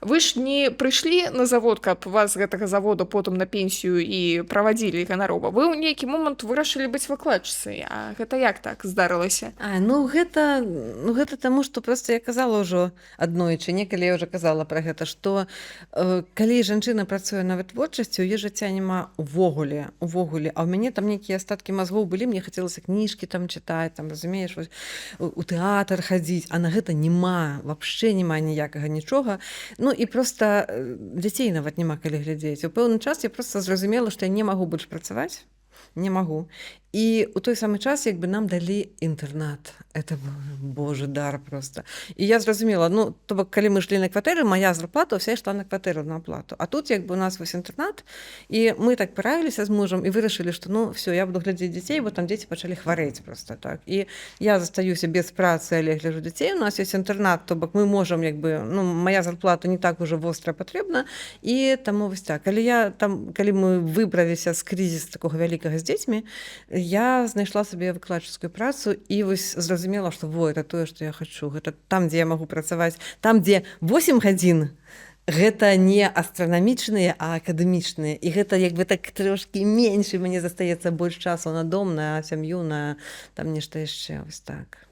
Вы ж не прыйшлі на завод, каб вас з гэтага завода потым на пенсію і правадзілі ганарова. Вы ў нейкі момант вырашылі быць выкладчыцай, а гэта як так здарылася? Гэта таму, што проста я казала ўжо аднойчы, некалі я ўжо казала пра гэта, што калі жанчына працуе на вытворчасці, у яе жыцця няма увогуле, а ў мяне там нейкія астаткі мазгоў былі, мне хацелася кніжкі там чытаць, там, разумееш, у тэатр хадзіць, а на гэта няма, вообще няма ніякага нічога. Ну і проста дзяцей нават няма калі глядзець. У пэўны час я проста зразумела, што я не магу больш працаваць, не магу. І у той самы час як бы нам далі інтэрнат. Это божы дар просто. І я зразумела, ну, то бок, калі мы ішлі на кватэры, мая зарплата ўся ішла на кватэру на аплату. А тут як бы у нас вось інтэрнат, і мы так параіліся з мужам і вырашылі, што ну все, я буду глядзець дзяцей, бо там дзеці пачалі хварэць просто так. І я застаюся без працы, але гляжу дзяцей. У нас ёсць інтэрнат, то бок мы можам як бы, ну, мая зарплата не так ужо востра патрэбна. І таму вось так. Калі мы выбраліся з крызіс такога вялікага з дзецьмі, я знайшла сабе выкладчыцкую працу і вось зразумела, што это тое, што я хачу. Гэта там, дзе я магу працаваць, там, дзе 8 гадзін, гэта не астранамічныя, а акадэмічныя. І гэта як бы так трошкі менш, і мне застаецца больш часу на дом, на сям'ю, на там нешта яшчэ. Вось так.